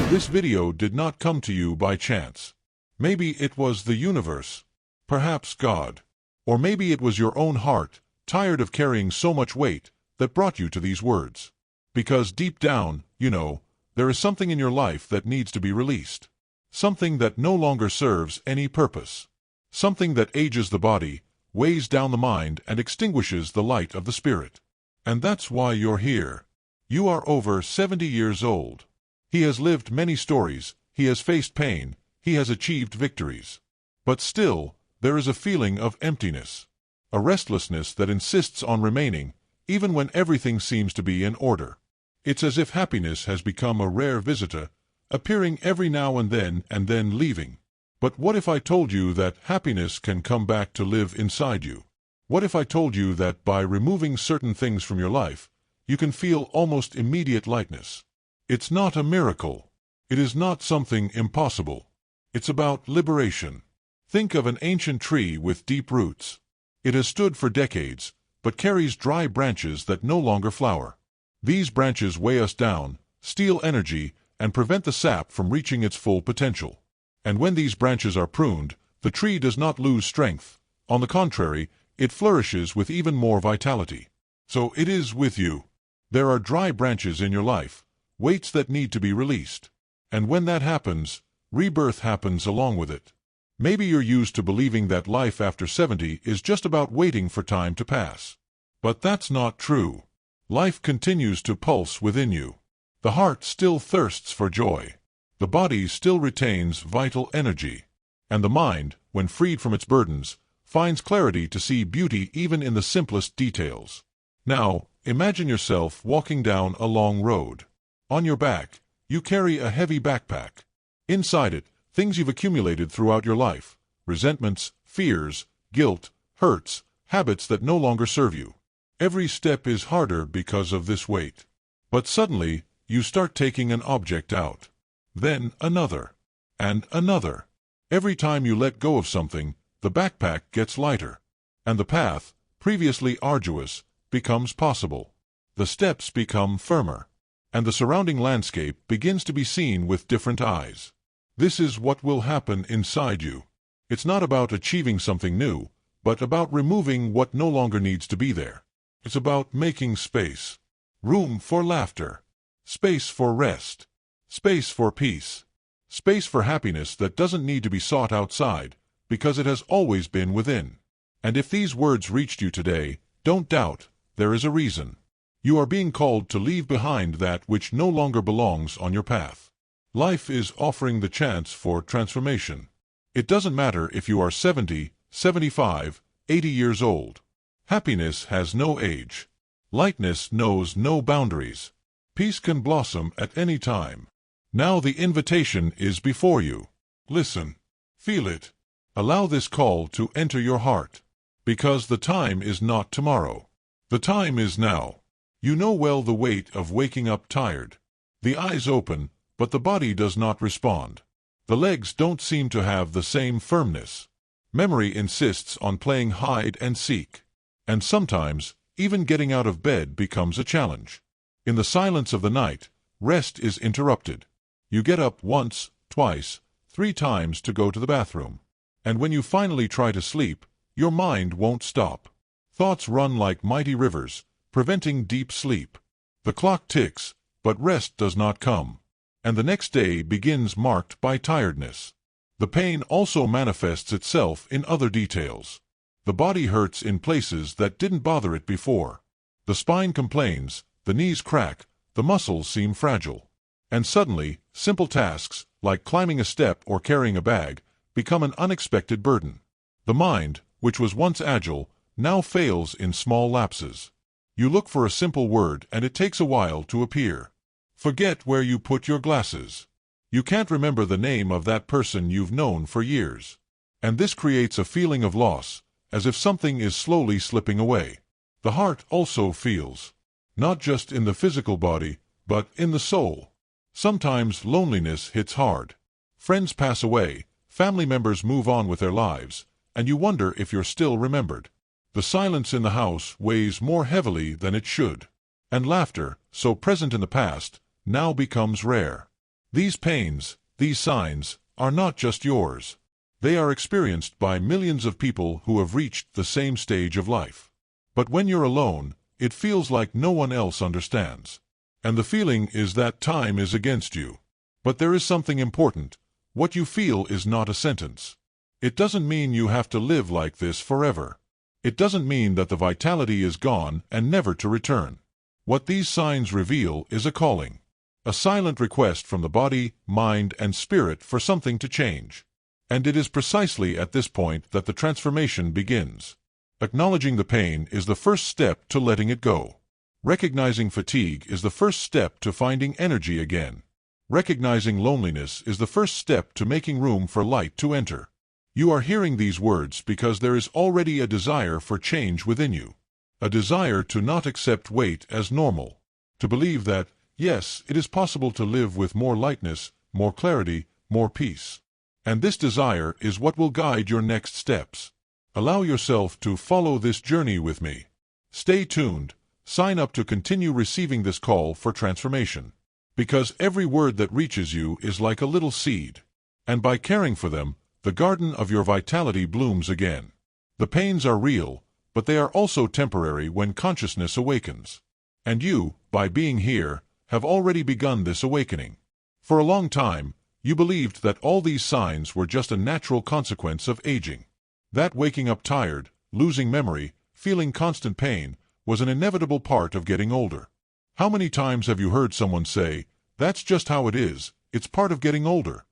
This video did not come to you by chance. Maybe it was the universe, perhaps God, or maybe it was your own heart, tired of carrying so much weight, that brought you to these words. Because deep down, you know, there is something in your life that needs to be released. Something that no longer serves any purpose. Something that ages the body, weighs down the mind, and extinguishes the light of the spirit. And that's why you're here. You are over 70 years old. He has lived many stories, he has faced pain, he has achieved victories. But still, there is a feeling of emptiness. A restlessness that insists on remaining, even when everything seems to be in order. It's as if happiness has become a rare visitor, appearing every now and then leaving. But what if I told you that happiness can come back to live inside you? What if I told you that by removing certain things from your life, you can feel almost immediate lightness? It's not a miracle. It is not something impossible. It's about liberation. Think of an ancient tree with deep roots. It has stood for decades, but carries dry branches that no longer flower. These branches weigh us down, steal energy, and prevent the sap from reaching its full potential. And when these branches are pruned, the tree does not lose strength. On the contrary, it flourishes with even more vitality. So it is with you. There are dry branches in your life, weights that need to be released. And when that happens, rebirth happens along with it. Maybe you're used to believing that life after 70 is just about waiting for time to pass. But that's not true. Life continues to pulse within you. The heart still thirsts for joy. The body still retains vital energy. And the mind, when freed from its burdens, finds clarity to see beauty even in the simplest details. Now, imagine yourself walking down a long road. On your back, you carry a heavy backpack. Inside it, things you've accumulated throughout your life, resentments, fears, guilt, hurts, habits that no longer serve you. Every step is harder because of this weight. But suddenly, you start taking an object out. Then another. And another. Every time you let go of something, the backpack gets lighter. And the path, previously arduous, becomes possible. The steps become firmer. And the surrounding landscape begins to be seen with different eyes. This is what will happen inside you. It's not about achieving something new, but about removing what no longer needs to be there. It's about making space. Room for laughter. Space for rest. Space for peace. Space for happiness that doesn't need to be sought outside, because it has always been within. And if these words reached you today, don't doubt, there is a reason. You are being called to leave behind that which no longer belongs on your path. Life is offering the chance for transformation. It doesn't matter if you are 70, 75, 80 years old. Happiness has no age. Lightness knows no boundaries. Peace can blossom at any time. Now the invitation is before you. Listen. Feel it. Allow this call to enter your heart. Because the time is not tomorrow. The time is now. You know well the weight of waking up tired. The eyes open, but the body does not respond. The legs don't seem to have the same firmness. Memory insists on playing hide and seek. And sometimes, even getting out of bed becomes a challenge. In the silence of the night, rest is interrupted. You get up once, twice, 3 times to go to the bathroom. And when you finally try to sleep, your mind won't stop. Thoughts run like mighty rivers, preventing deep sleep. The clock ticks, but rest does not come. And the next day begins marked by tiredness. The pain also manifests itself in other details. The body hurts in places that didn't bother it before. The spine complains, the knees crack, the muscles seem fragile. And suddenly, simple tasks, like climbing a step or carrying a bag, become an unexpected burden. The mind, which was once agile, now fails in small lapses. You look for a simple word and it takes a while to appear. Forget where you put your glasses. You can't remember the name of that person you've known for years. And this creates a feeling of loss, as if something is slowly slipping away. The heart also feels. Not just in the physical body, but in the soul. Sometimes loneliness hits hard. Friends pass away, family members move on with their lives, and you wonder if you're still remembered. The silence in the house weighs more heavily than it should. And laughter, so present in the past, now becomes rare. These pains, these signs, are not just yours. They are experienced by millions of people who have reached the same stage of life. But when you're alone, it feels like no one else understands. And the feeling is that time is against you. But there is something important. What you feel is not a sentence. It doesn't mean you have to live like this forever. It doesn't mean that the vitality is gone and never to return. What these signs reveal is a calling. A silent request from the body, mind, and spirit for something to change. And it is precisely at this point that the transformation begins. Acknowledging the pain is the first step to letting it go. Recognizing fatigue is the first step to finding energy again. Recognizing loneliness is the first step to making room for light to enter. You are hearing these words because there is already a desire for change within you. A desire to not accept weight as normal. To believe that, yes, it is possible to live with more lightness, more clarity, more peace. And this desire is what will guide your next steps. Allow yourself to follow this journey with me. Stay tuned. Sign up to continue receiving this call for transformation. Because every word that reaches you is like a little seed. And by caring for them, the garden of your vitality blooms again. The pains are real, but they are also temporary when consciousness awakens. And you, by being here, have already begun this awakening. For a long time, you believed that all these signs were just a natural consequence of aging. That waking up tired, losing memory, feeling constant pain, was an inevitable part of getting older. How many times have you heard someone say, "That's just how it is, it's part of getting older"?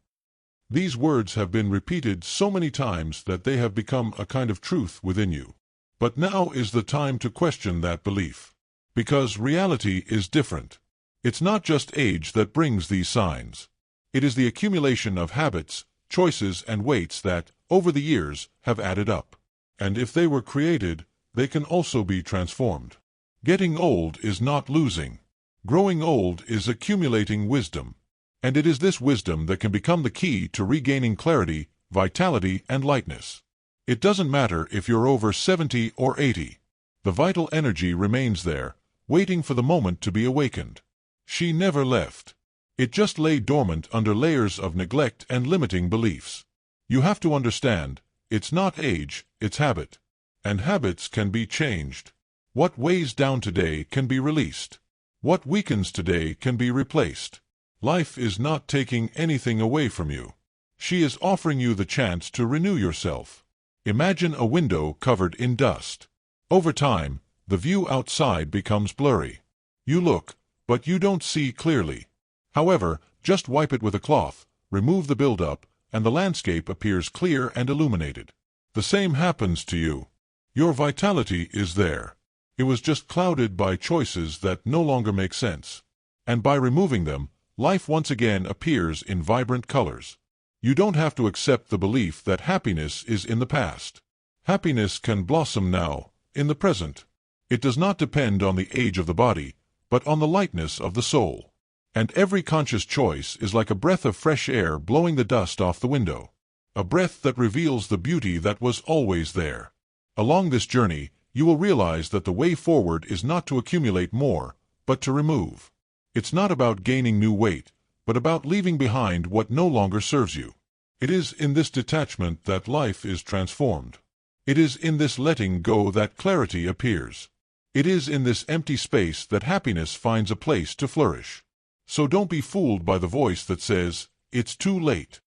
These words have been repeated so many times that they have become a kind of truth within you. But now is the time to question that belief. Because reality is different. It's not just age that brings these signs. It is the accumulation of habits, choices, and weights that, over the years, have added up. And if they were created, they can also be transformed. Getting old is not losing. Growing old is accumulating wisdom. And it is this wisdom that can become the key to regaining clarity, vitality, and lightness. It doesn't matter if you're over 70 or 80. The vital energy remains there, waiting for the moment to be awakened. She never left. It just lay dormant under layers of neglect and limiting beliefs. You have to understand, it's not age, it's habit. And habits can be changed. What weighs down today can be released. What weakens today can be replaced. Life is not taking anything away from you. She is offering you the chance to renew yourself. Imagine a window covered in dust. Over time, the view outside becomes blurry. You look, but you don't see clearly. However, just wipe it with a cloth, remove the buildup, and the landscape appears clear and illuminated. The same happens to you. Your vitality is there. It was just clouded by choices that no longer make sense. And by removing them, life once again appears in vibrant colors. You don't have to accept the belief that happiness is in the past. Happiness can blossom now, in the present. It does not depend on the age of the body, but on the lightness of the soul. And every conscious choice is like a breath of fresh air blowing the dust off the window. A breath that reveals the beauty that was always there. Along this journey, you will realize that the way forward is not to accumulate more, but to remove. It's not about gaining new weight, but about leaving behind what no longer serves you. It is in this detachment that life is transformed. It is in this letting go that clarity appears. It is in this empty space that happiness finds a place to flourish. So don't be fooled by the voice that says, "It's too late."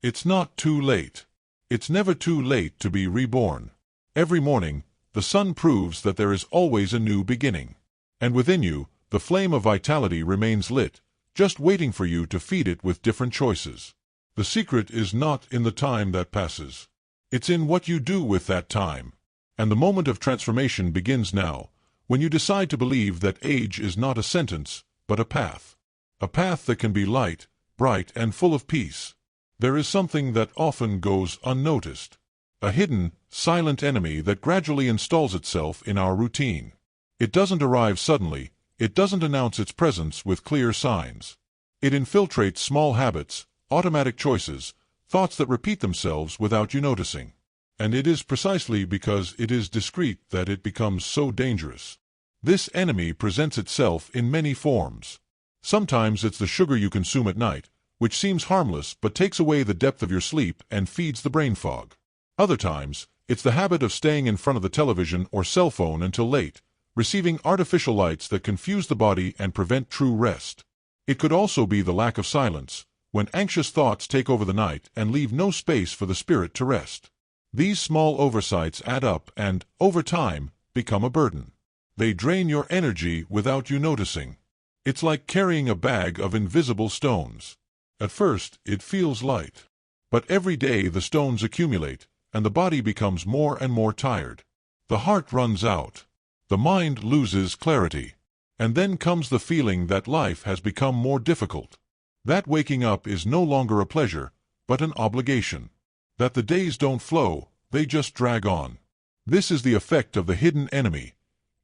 It's not too late. It's never too late to be reborn. Every morning, the sun proves that there is always a new beginning. And within you, the flame of vitality remains lit, just waiting for you to feed it with different choices. The secret is not in the time that passes. It's in what you do with that time. And the moment of transformation begins now, when you decide to believe that age is not a sentence, but a path. A path that can be light, bright, and full of peace. There is something that often goes unnoticed. A hidden, silent enemy that gradually installs itself in our routine. It doesn't arrive suddenly. It doesn't announce its presence with clear signs. It infiltrates small habits, automatic choices, thoughts that repeat themselves without you noticing. And it is precisely because it is discreet that it becomes so dangerous. This enemy presents itself in many forms. Sometimes it's the sugar you consume at night, which seems harmless but takes away the depth of your sleep and feeds the brain fog. Other times, it's the habit of staying in front of the television or cell phone until late, receiving artificial lights that confuse the body and prevent true rest. It could also be the lack of silence, when anxious thoughts take over the night and leave no space for the spirit to rest. These small oversights add up and, over time, become a burden. They drain your energy without you noticing. It's like carrying a bag of invisible stones. At first, it feels light. But every day the stones accumulate, and the body becomes more and more tired. The heart runs out. The mind loses clarity. And then comes the feeling that life has become more difficult. That waking up is no longer a pleasure, but an obligation. That the days don't flow, they just drag on. This is the effect of the hidden enemy.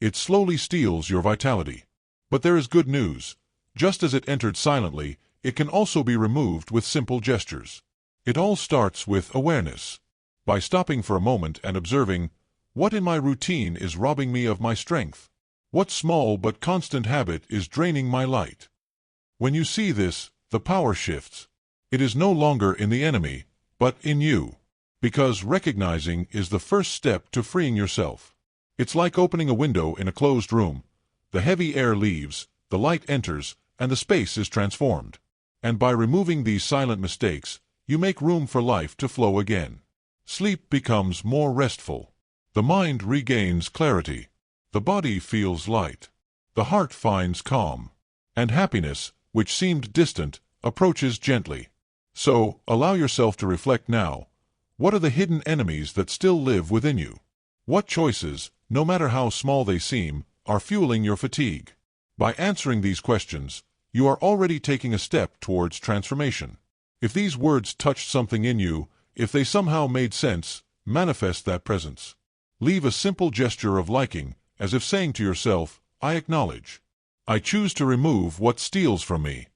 It slowly steals your vitality. But there is good news. Just as it entered silently, it can also be removed with simple gestures. It all starts with awareness. By stopping for a moment and observing, what in my routine is robbing me of my strength? What small but constant habit is draining my light? When you see this, the power shifts. It is no longer in the enemy, but in you. Because recognizing is the first step to freeing yourself. It's like opening a window in a closed room. The heavy air leaves, the light enters, and the space is transformed. And by removing these silent mistakes, you make room for life to flow again. Sleep becomes more restful. The mind regains clarity. The body feels light. The heart finds calm. And happiness, which seemed distant, approaches gently. So, allow yourself to reflect now. What are the hidden enemies that still live within you? What choices, no matter how small they seem, are fueling your fatigue? By answering these questions, you are already taking a step towards transformation. If these words touched something in you, if they somehow made sense, manifest that presence. Leave a simple gesture of liking, as if saying to yourself, I acknowledge. I choose to remove what steals from me.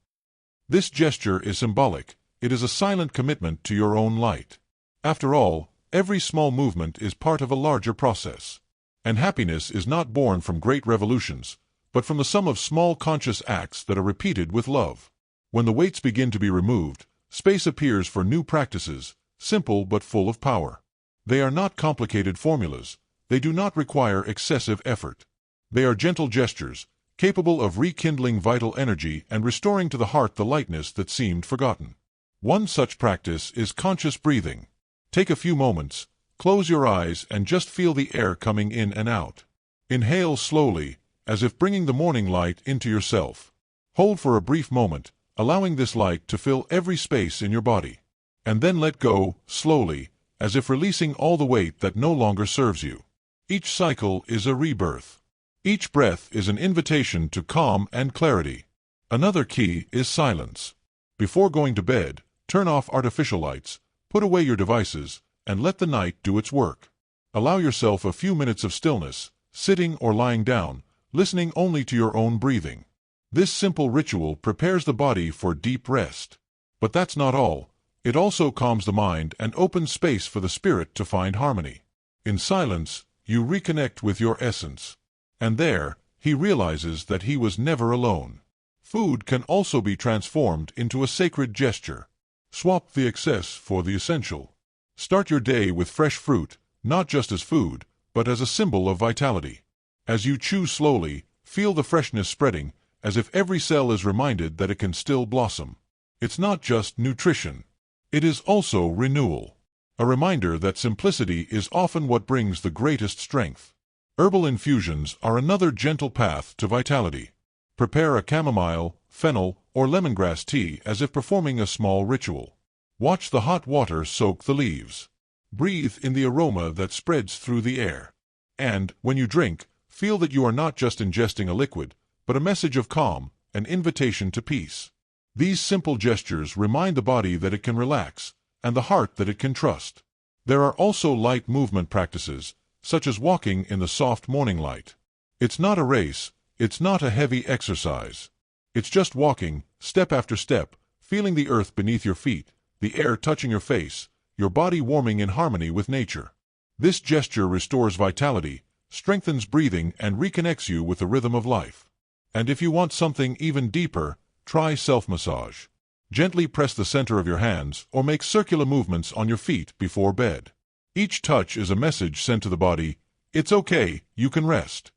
This gesture is symbolic. It is a silent commitment to your own light. After all, every small movement is part of a larger process. And happiness is not born from great revolutions, but from the sum of small conscious acts that are repeated with love. When the weights begin to be removed, space appears for new practices, simple but full of power. They are not complicated formulas. They do not require excessive effort. They are gentle gestures, capable of rekindling vital energy and restoring to the heart the lightness that seemed forgotten. One such practice is conscious breathing. Take a few moments, close your eyes and just feel the air coming in and out. Inhale slowly, as if bringing the morning light into yourself. Hold for a brief moment, allowing this light to fill every space in your body. And then let go, slowly, as if releasing all the weight that no longer serves you. Each cycle is a rebirth. Each breath is an invitation to calm and clarity. Another key is silence. Before going to bed, turn off artificial lights, put away your devices, and let the night do its work. Allow yourself a few minutes of stillness, sitting or lying down, listening only to your own breathing. This simple ritual prepares the body for deep rest. But that's not all. It also calms the mind and opens space for the spirit to find harmony. In silence, you reconnect with your essence. And there, he realizes that he was never alone. Food can also be transformed into a sacred gesture. Swap the excess for the essential. Start your day with fresh fruit, not just as food, but as a symbol of vitality. As you chew slowly, feel the freshness spreading, as if every cell is reminded that it can still blossom. It's not just nutrition. It is also renewal. A reminder that simplicity is often what brings the greatest strength. Herbal infusions are another gentle path to vitality. Prepare a chamomile, fennel, or lemongrass tea as if performing a small ritual. Watch the hot water soak the leaves. Breathe in the aroma that spreads through the air. And, when you drink, feel that you are not just ingesting a liquid, but a message of calm, an invitation to peace. These simple gestures remind the body that it can relax, and the heart that it can trust. There are also light movement practices, such as walking in the soft morning light. It's not a race, it's not a heavy exercise. It's just walking, step after step, feeling the earth beneath your feet, the air touching your face, your body warming in harmony with nature. This gesture restores vitality, strengthens breathing, and reconnects you with the rhythm of life. And if you want something even deeper, try self-massage. Gently press the center of your hands or make circular movements on your feet before bed. Each touch is a message sent to the body, "It's okay, you can rest."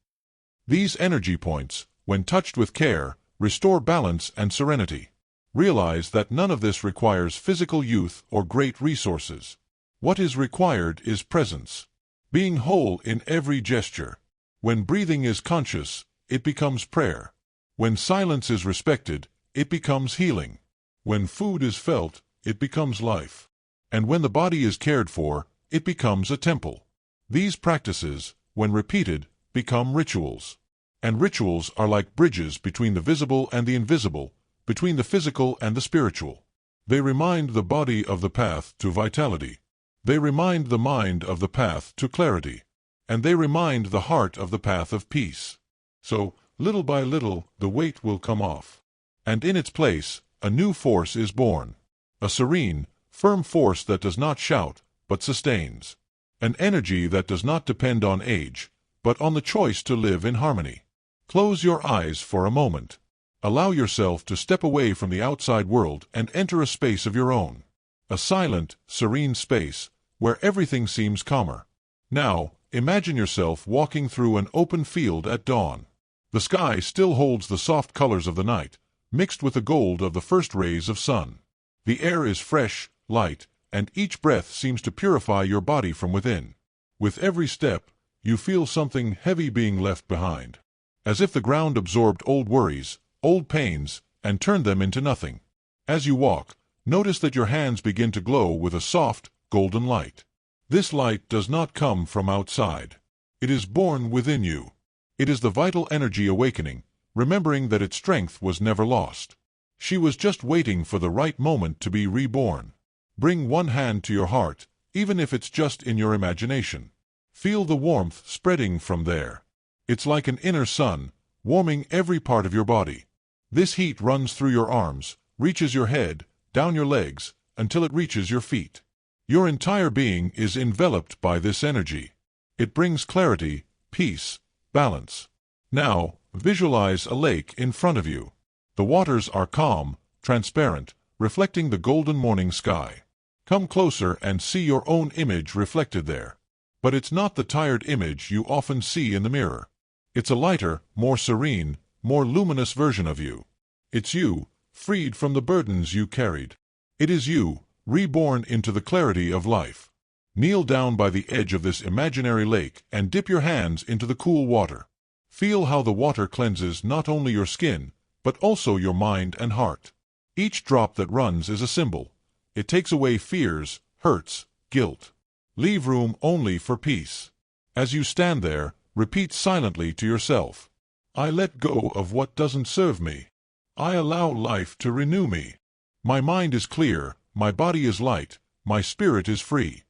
These energy points, when touched with care, restore balance and serenity. Realize that none of this requires physical youth or great resources. What is required is presence. Being whole in every gesture. When breathing is conscious, it becomes prayer. When silence is respected, it becomes healing. When food is felt, it becomes life. And when the body is cared for, it becomes a temple. These practices, when repeated, become rituals. And rituals are like bridges between the visible and the invisible, between the physical and the spiritual. They remind the body of the path to vitality. They remind the mind of the path to clarity. And they remind the heart of the path of peace. So, little by little, the weight will come off. And in its place, a new force is born. A serene, firm force that does not shout, but sustains. An energy that does not depend on age, but on the choice to live in harmony. Close your eyes for a moment. Allow yourself to step away from the outside world and enter a space of your own. A silent, serene space, where everything seems calmer. Now, imagine yourself walking through an open field at dawn. The sky still holds the soft colors of the night, mixed with the gold of the first rays of sun. The air is fresh, light, and each breath seems to purify your body from within. With every step, you feel something heavy being left behind. As if the ground absorbed old worries, old pains, and turned them into nothing. As you walk, notice that your hands begin to glow with a soft, golden light. This light does not come from outside. It is born within you. It is the vital energy awakening, remembering that its strength was never lost. She was just waiting for the right moment to be reborn. Bring one hand to your heart, even if it's just in your imagination. Feel the warmth spreading from there. It's like an inner sun, warming every part of your body. This heat runs through your arms, reaches your head, down your legs, until it reaches your feet. Your entire being is enveloped by this energy. It brings clarity, peace, balance. Now, visualize a lake in front of you. The waters are calm, transparent, reflecting the golden morning sky. Come closer and see your own image reflected there. But it's not the tired image you often see in the mirror. It's a lighter, more serene, more luminous version of you. It's you, freed from the burdens you carried. It is you, reborn into the clarity of life. Kneel down by the edge of this imaginary lake and dip your hands into the cool water. Feel how the water cleanses not only your skin, but also your mind and heart. Each drop that runs is a symbol. It takes away fears, hurts, guilt. Leave room only for peace. As you stand there, repeat silently to yourself, "I let go of what doesn't serve me. I allow life to renew me. My mind is clear, my body is light, my spirit is free."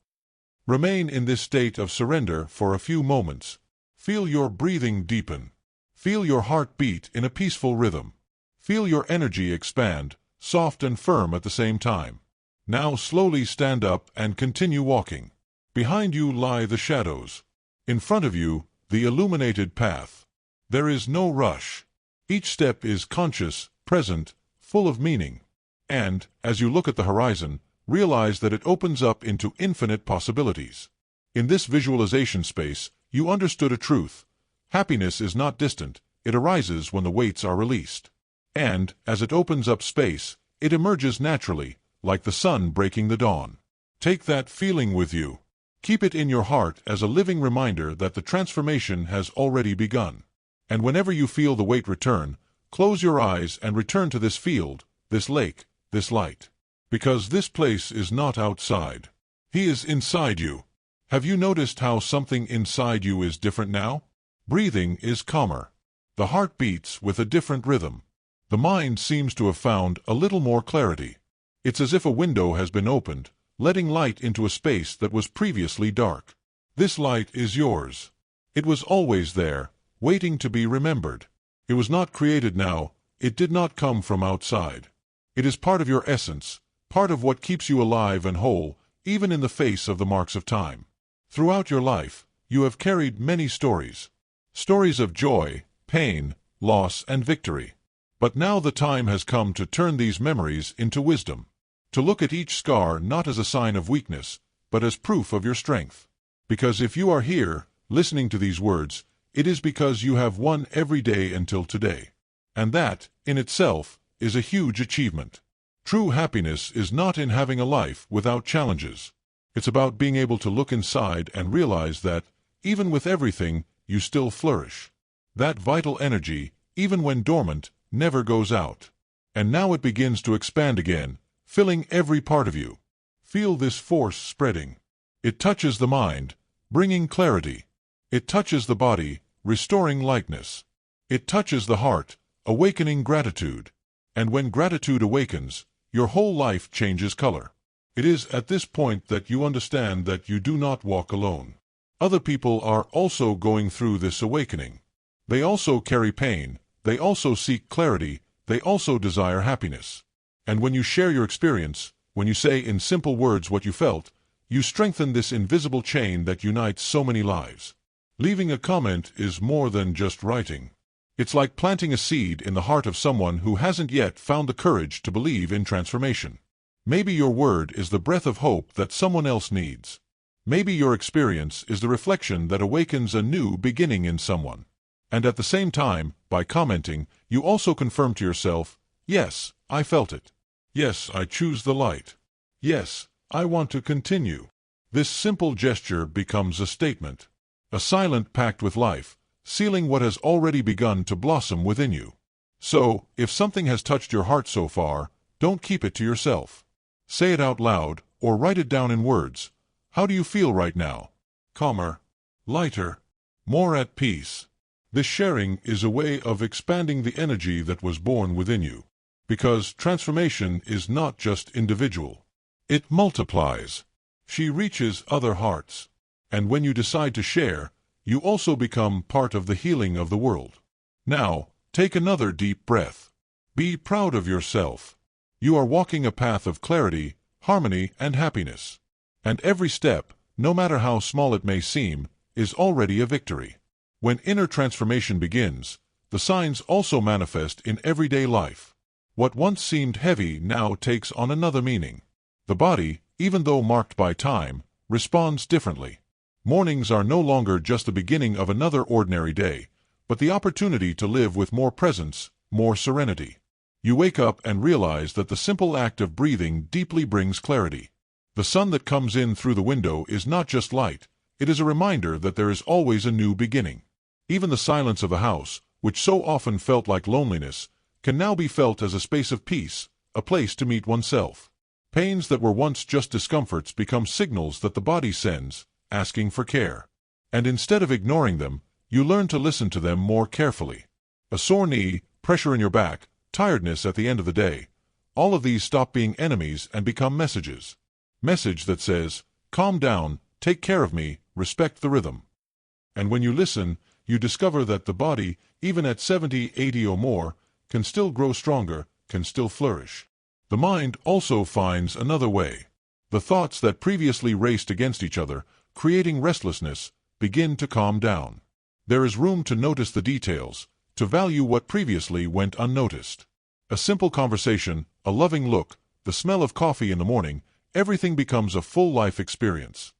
Remain in this state of surrender for a few moments. Feel your breathing deepen. Feel your heart beat in a peaceful rhythm. Feel your energy expand, soft and firm at the same time. Now slowly stand up and continue walking. Behind you lie the shadows. In front of you, the illuminated path. There is no rush. Each step is conscious, present, full of meaning. And, as you look at the horizon, realize that it opens up into infinite possibilities. In this visualization space, you understood a truth. Happiness is not distant, it arises when the weights are released. And, as it opens up space, it emerges naturally, like the sun breaking the dawn. Take that feeling with you. Keep it in your heart as a living reminder that the transformation has already begun. And whenever you feel the weight return, close your eyes and return to this field, this lake, this light. Because this place is not outside. He is inside you. Have you noticed how something inside you is different now? Breathing is calmer. The heart beats with a different rhythm. The mind seems to have found a little more clarity. It's as if a window has been opened, letting light into a space that was previously dark. This light is yours. It was always there, waiting to be remembered. It was not created now, it did not come from outside. It is part of your essence, part of what keeps you alive and whole, even in the face of the marks of time. Throughout your life, you have carried many stories. Stories of joy, pain, loss, and victory. But now the time has come to turn these memories into wisdom. To look at each scar not as a sign of weakness, but as proof of your strength. Because if you are here, listening to these words, it is because you have won every day until today. And that, in itself, is a huge achievement. True happiness is not in having a life without challenges. It's about being able to look inside and realize that, even with everything, you still flourish. That vital energy, even when dormant, never goes out. And now it begins to expand again, filling every part of you. Feel this force spreading. It touches the mind, bringing clarity. It touches the body, restoring lightness. It touches the heart, awakening gratitude. And when gratitude awakens, your whole life changes color. It is at this point that you understand that you do not walk alone. Other people are also going through this awakening. They also carry pain, they also seek clarity, they also desire happiness. And when you share your experience, when you say in simple words what you felt, you strengthen this invisible chain that unites so many lives. Leaving a comment is more than just writing. It's like planting a seed in the heart of someone who hasn't yet found the courage to believe in transformation. Maybe your word is the breath of hope that someone else needs. Maybe your experience is the reflection that awakens a new beginning in someone. And at the same time, by commenting, you also confirm to yourself, yes, I felt it. Yes, I choose the light. Yes, I want to continue. This simple gesture becomes a statement. A silent pact with life, sealing what has already begun to blossom within you. So, if something has touched your heart so far, don't keep it to yourself. Say it out loud, or write it down in words. How do you feel right now? Calmer, lighter, more at peace. This sharing is a way of expanding the energy that was born within you. Because transformation is not just individual. It multiplies. She reaches other hearts. And when you decide to share, you also become part of the healing of the world. Now, take another deep breath. Be proud of yourself. You are walking a path of clarity, harmony, and happiness. And every step, no matter how small it may seem, is already a victory. When inner transformation begins, the signs also manifest in everyday life. What once seemed heavy now takes on another meaning. The body, even though marked by time, responds differently. Mornings are no longer just the beginning of another ordinary day, but the opportunity to live with more presence, more serenity. You wake up and realize that the simple act of breathing deeply brings clarity. The sun that comes in through the window is not just light, it is a reminder that there is always a new beginning. Even the silence of the house, which so often felt like loneliness, can now be felt as a space of peace, a place to meet oneself. Pains that were once just discomforts become signals that the body sends, asking for care. And instead of ignoring them, you learn to listen to them more carefully. A sore knee, pressure in your back, tiredness at the end of the day, all of these stop being enemies and become messages. Message that says, calm down, take care of me, respect the rhythm. And when you listen, you discover that the body, even at 70, 80 or more, can still grow stronger, can still flourish. The mind also finds another way. The thoughts that previously raced against each other, creating restlessness, begin to calm down. There is room to notice the details, to value what previously went unnoticed. A simple conversation, a loving look, the smell of coffee in the morning, everything becomes a full life experience.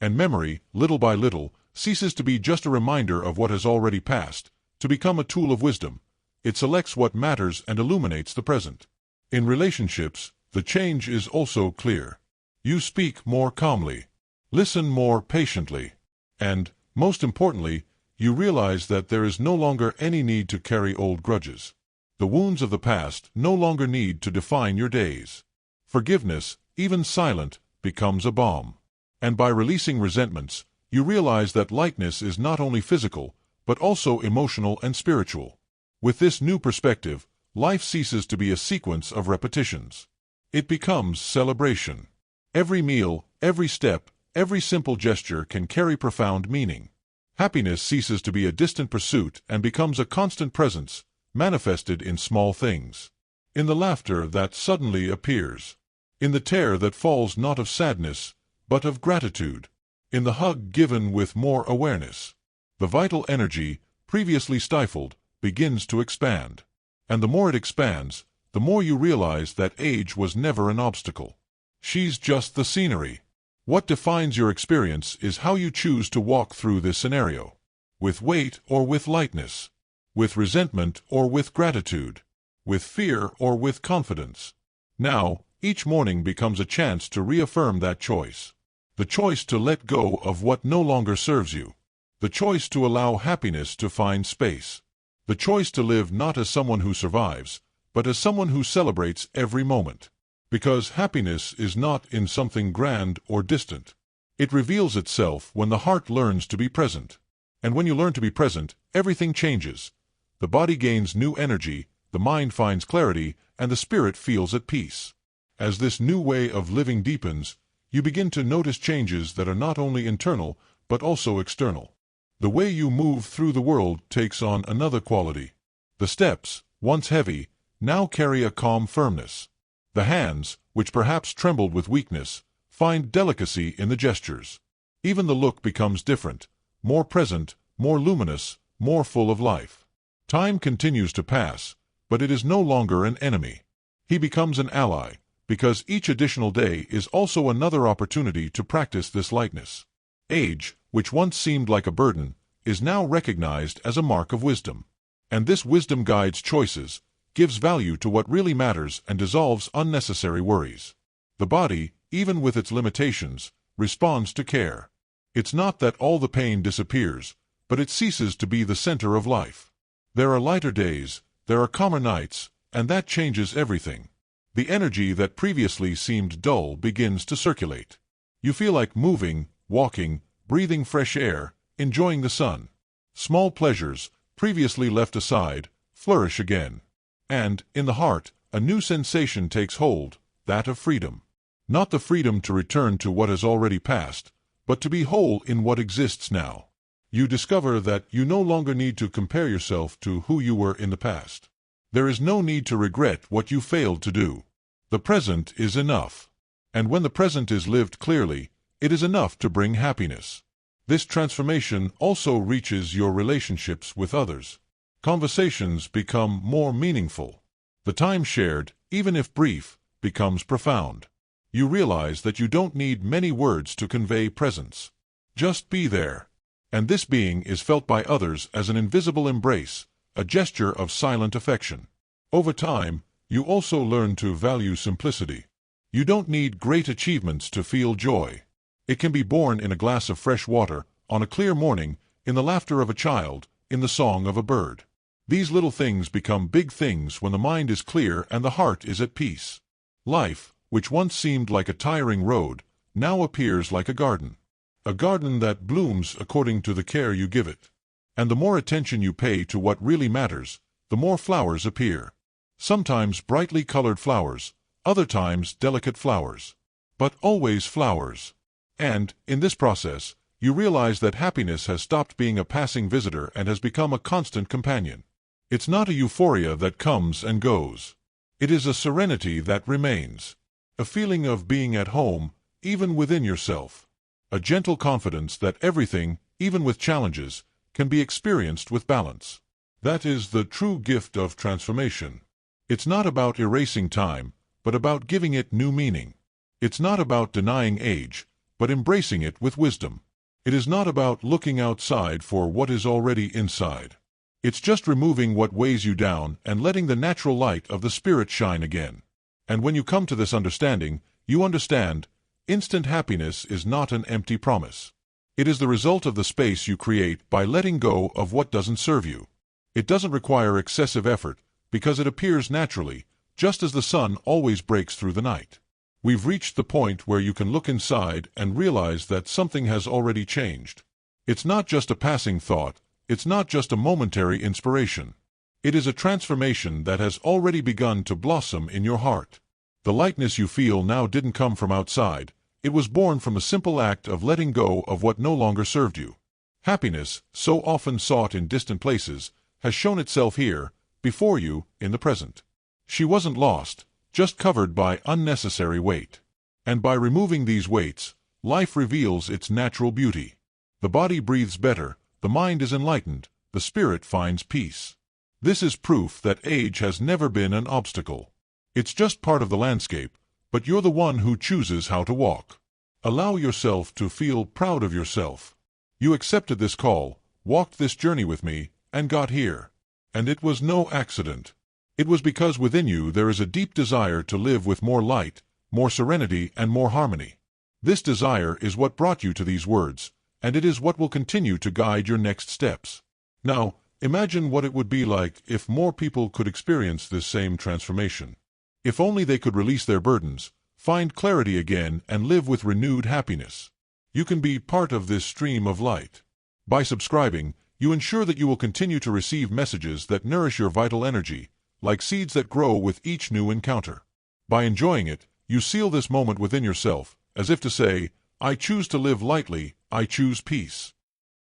And memory, little by little, ceases to be just a reminder of what has already passed, to become a tool of wisdom. It selects what matters and illuminates the present. In relationships, the change is also clear. You speak more calmly, listen more patiently, and, most importantly, you realize that there is no longer any need to carry old grudges. The wounds of the past no longer need to define your days. Forgiveness, even silent, becomes a balm. And by releasing resentments, you realize that lightness is not only physical, but also emotional and spiritual. With this new perspective, life ceases to be a sequence of repetitions. It becomes celebration. Every meal, every step, every simple gesture can carry profound meaning. Happiness ceases to be a distant pursuit and becomes a constant presence, manifested in small things. In the laughter that suddenly appears. In the tear that falls not of sadness, but of gratitude. In the hug given with more awareness. The vital energy, previously stifled, begins to expand. And the more it expands, the more you realize that age was never an obstacle. She's just the scenery. What defines your experience is how you choose to walk through this scenario. With weight or with lightness. With resentment or with gratitude. With fear or with confidence. Now, each morning becomes a chance to reaffirm that choice. The choice to let go of what no longer serves you. The choice to allow happiness to find space. The choice to live not as someone who survives, but as someone who celebrates every moment. Because happiness is not in something grand or distant. It reveals itself when the heart learns to be present. And when you learn to be present, everything changes. The body gains new energy, the mind finds clarity, and the spirit feels at peace. As this new way of living deepens, you begin to notice changes that are not only internal, but also external. The way you move through the world takes on another quality. The steps, once heavy, now carry a calm firmness. The hands, which perhaps trembled with weakness, find delicacy in the gestures. Even the look becomes different, more present, more luminous, more full of life. Time continues to pass, but it is no longer an enemy. He becomes an ally, because each additional day is also another opportunity to practice this lightness. Age, which once seemed like a burden, is now recognized as a mark of wisdom. And this wisdom guides choices, gives value to what really matters, and dissolves unnecessary worries. The body, even with its limitations, responds to care. It's not that all the pain disappears, but it ceases to be the center of life. There are lighter days, there are calmer nights, and that changes everything. The energy that previously seemed dull begins to circulate. You feel like moving, walking, breathing fresh air, enjoying the sun. Small pleasures, previously left aside, flourish again. And, in the heart, a new sensation takes hold, that of freedom. Not the freedom to return to what has already passed, but to be whole in what exists now. You discover that you no longer need to compare yourself to who you were in the past. There is no need to regret what you failed to do. The present is enough. And when the present is lived clearly, it is enough to bring happiness. This transformation also reaches your relationships with others. Conversations become more meaningful. The time shared, even if brief, becomes profound. You realize that you don't need many words to convey presence. Just be there. And this being is felt by others as an invisible embrace, a gesture of silent affection. Over time, you also learn to value simplicity. You don't need great achievements to feel joy. It can be born in a glass of fresh water, on a clear morning, in the laughter of a child, in the song of a bird. These little things become big things when the mind is clear and the heart is at peace. Life, which once seemed like a tiring road, now appears like a garden. A garden that blooms according to the care you give it. And the more attention you pay to what really matters, the more flowers appear. Sometimes brightly colored flowers, other times delicate flowers. But always flowers. And, in this process, you realize that happiness has stopped being a passing visitor and has become a constant companion. It's not a euphoria that comes and goes. It is a serenity that remains. A feeling of being at home, even within yourself. A gentle confidence that everything, even with challenges, can be experienced with balance. That is the true gift of transformation. It's not about erasing time, but about giving it new meaning. It's not about denying age, but embracing it with wisdom. It is not about looking outside for what is already inside. It's just removing what weighs you down and letting the natural light of the spirit shine again. And when you come to this understanding, you understand, instant happiness is not an empty promise. It is the result of the space you create by letting go of what doesn't serve you. It doesn't require excessive effort, because it appears naturally, just as the sun always breaks through the night. We've reached the point where you can look inside and realize that something has already changed. It's not just a passing thought, it's not just a momentary inspiration. It is a transformation that has already begun to blossom in your heart. The lightness you feel now didn't come from outside, it was born from a simple act of letting go of what no longer served you. Happiness, so often sought in distant places, has shown itself here, before you, in the present. She wasn't lost, just covered by unnecessary weight. And by removing these weights, life reveals its natural beauty. The body breathes better, the mind is enlightened, the spirit finds peace. This is proof that age has never been an obstacle. It's just part of the landscape, but you're the one who chooses how to walk. Allow yourself to feel proud of yourself. You accepted this call, walked this journey with me, and got here. And it was no accident. It was because within you there is a deep desire to live with more light, more serenity, and more harmony. This desire is what brought you to these words, and it is what will continue to guide your next steps. Now, imagine what it would be like if more people could experience this same transformation. If only they could release their burdens, find clarity again, and live with renewed happiness. You can be part of this stream of light. By subscribing, you ensure that you will continue to receive messages that nourish your vital energy, like seeds that grow with each new encounter. By enjoying it, you seal this moment within yourself, as if to say, I choose to live lightly, I choose peace.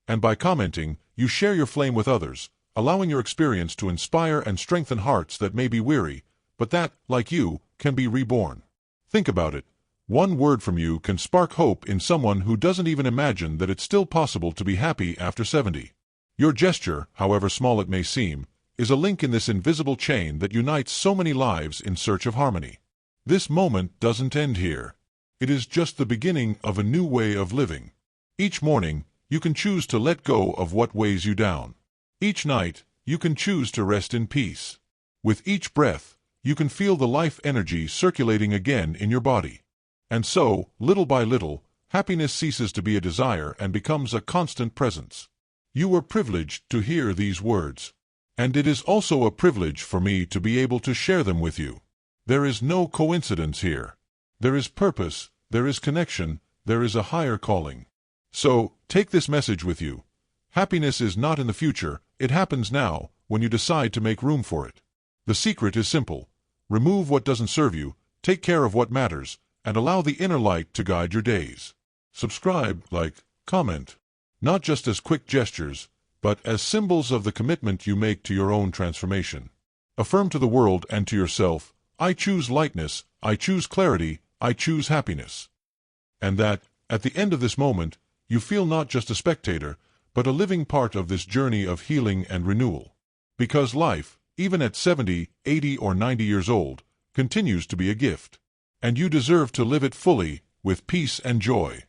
And by commenting, you share your flame with others, allowing your experience to inspire and strengthen hearts that may be weary, but that, like you, can be reborn. Think about it. One word from you can spark hope in someone who doesn't even imagine that it's still possible to be happy after 70. Your gesture, however small it may seem, is a link in this invisible chain that unites so many lives in search of harmony. This moment doesn't end here. It is just the beginning of a new way of living. Each morning, you can choose to let go of what weighs you down. Each night, you can choose to rest in peace. With each breath, you can feel the life energy circulating again in your body. And so, little by little, happiness ceases to be a desire and becomes a constant presence. You were privileged to hear these words. And it is also a privilege for me to be able to share them with you. There is no coincidence here. There is purpose, there is connection, there is a higher calling. So, take this message with you. Happiness is not in the future, it happens now, when you decide to make room for it. The secret is simple. Remove what doesn't serve you, take care of what matters, and allow the inner light to guide your days. Subscribe, like, comment. Not just as quick gestures, but as symbols of the commitment you make to your own transformation. Affirm to the world and to yourself, I choose lightness, I choose clarity, I choose happiness. And that, at the end of this moment, you feel not just a spectator, but a living part of this journey of healing and renewal. Because life, even at 70, 80, or 90 years old, continues to be a gift. And you deserve to live it fully, with peace and joy.